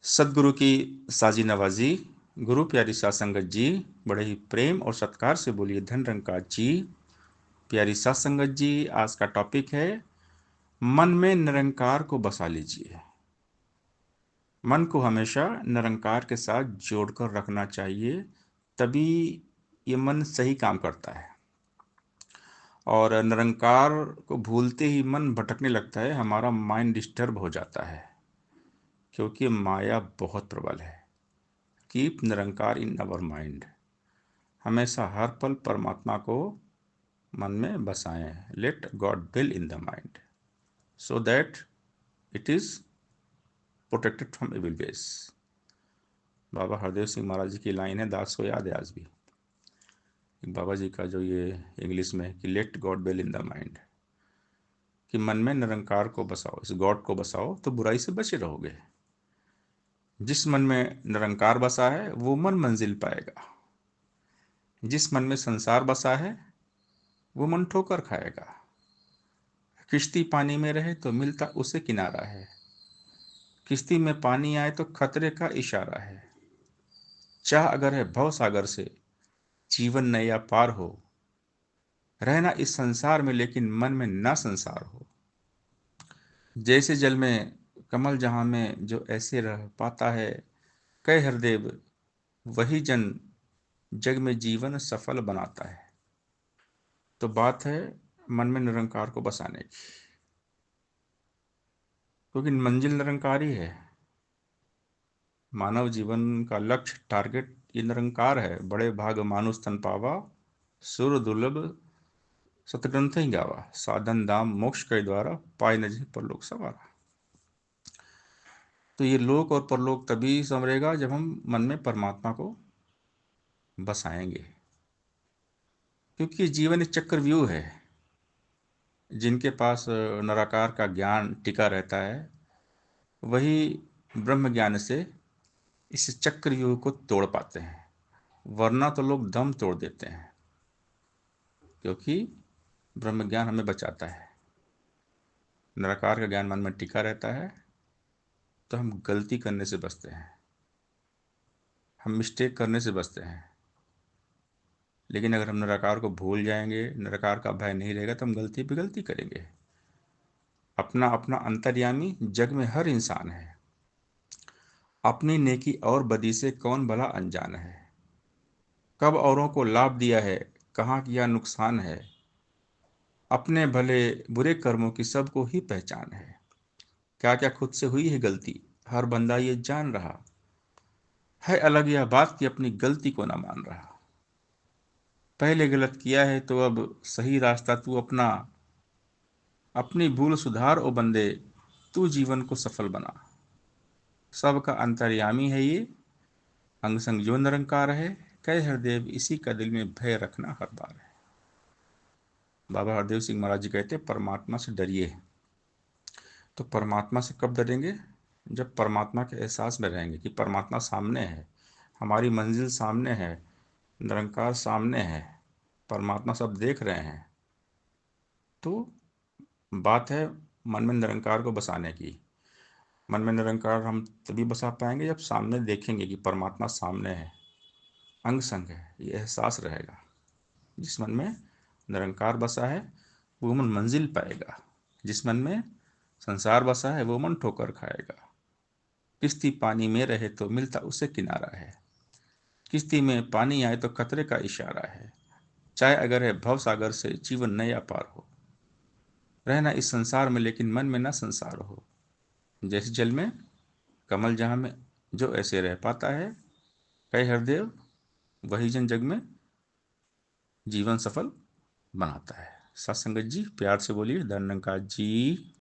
सदगुरु की साजी नवाजी। गुरु प्यारी साध संगत जी, बड़े ही प्रेम और सत्कार से बोलिए धन निरंकार जी। प्यारी साध संगत जी, आज का टॉपिक है मन में निरंकार को बसा लीजिए। मन को हमेशा निरंकार के साथ जोड़कर रखना चाहिए, तभी ये मन सही काम करता है। और निरंकार को भूलते ही मन भटकने लगता है, हमारा माइंड डिस्टर्ब हो जाता है, क्योंकि माया बहुत प्रबल है। Keep Nirankar in our mind. हमेशा हर पल परमात्मा को मन में बसाएं। Let God dwell in the mind so that it is protected from evil ways. Baba Hardev Singh Maharaj ji की लाइन है, दास को याद है आज भी। बाबा जी का जो ये इंग्लिश में है कि late God dwell in the mind, कि मन में निरंकार को बसाओ, इस गॉड को बसाओ तो बुराई से बचे रहोगे। जिस मन में निरंकार बसा है वो मन मंजिल पाएगा। जिस मन में संसार बसा है वो मन ठोकर खाएगा। किश्ती पानी में रहे तो मिलता उसे किनारा है। किश्ती में पानी आए तो खतरे का इशारा है। चाह अगर है भव सागर से जीवन नैया पार हो, रहना इस संसार में लेकिन मन में ना संसार हो। जैसे जल में कमल जहां में जो ऐसे रह पाता है, कह हरदेव वही जन जग में जीवन सफल बनाता है। तो बात है मन में निरंकार को बसाने की, क्योंकि मंजिल निरंकार ही है। मानव जीवन का लक्ष्य टारगेट ये निरंकार है। बड़े भाग मानुष तन पावा, सुर दुर्लभ सतग्रंथ ही गावा, साधन दाम मोक्ष के द्वारा पाए न जिह परलोक सवारा। तो ये लोक और परलोक तभी संवरेगा जब हम मन में परमात्मा को बसाएंगे, क्योंकि ये जीवन एक चक्रव्यूह है। जिनके पास निराकार का ज्ञान टिका रहता है, वही ब्रह्म ज्ञान से इस चक्रव्यूह को तोड़ पाते हैं, वरना तो लोग दम तोड़ देते हैं। क्योंकि ब्रह्म ज्ञान हमें बचाता है, निराकार का ज्ञान मन में टिका रहता है, तो हम गलती करने से बचते हैं, हम मिस्टेक करने से बचते हैं। लेकिन अगर हम निराकार को भूल जाएंगे, निराकार का भय नहीं रहेगा, तो हम गलती पे गलती करेंगे। अपना अपना अंतर्यामी जग में हर इंसान है। अपनी नेकी और बदी से कौन भला अनजान है। कब औरों को लाभ दिया है, कहाँ किया नुकसान है। अपने भले बुरे कर्मों की सबको ही पहचान है। क्या क्या खुद से हुई है गलती, हर बंदा ये जान रहा है। अलग यह बात कि अपनी गलती को ना मान रहा। पहले गलत किया है तो अब सही रास्ता तू अपना। अपनी भूल सुधार ओ बंदे, तू जीवन को सफल बना। सबका अंतर्यामी है ये, अंग संग जो निरंकार है। कह हरदेव इसी का दिल में भय रखना हर बार है। बाबा हरदेव सिंह महाराज जी कहते परमात्मा से डरिए। तो परमात्मा से कब डरेंगे? जब परमात्मा के एहसास में रहेंगे कि परमात्मा सामने है, हमारी मंजिल सामने है, निरंकार सामने है, परमात्मा सब देख रहे हैं। तो बात है मन में निरंकार को बसाने की। मन में निरंकार हम तभी बसा पाएंगे जब सामने देखेंगे कि परमात्मा सामने है, अंग संग है, ये एहसास रहेगा। जिस मन में निरंकार बसा है वो मन मंजिल पाएगा। जिस मन में संसार बसा है वो मन ठोकर खाएगा। किश्ती पानी में रहे तो मिलता उसे किनारा है। किश्ती में पानी आए तो खतरे का इशारा है। चाहे अगर है भव सागर से जीवन नया पार हो, रहना इस संसार में लेकिन मन में ना संसार हो। जैसे जल में कमल जहां में जो ऐसे रह पाता है, कई हरदेव वही जन जग में जीवन सफल बनाता है। सत्संगत जी, प्यार से बोलिए धन निरंकार जी।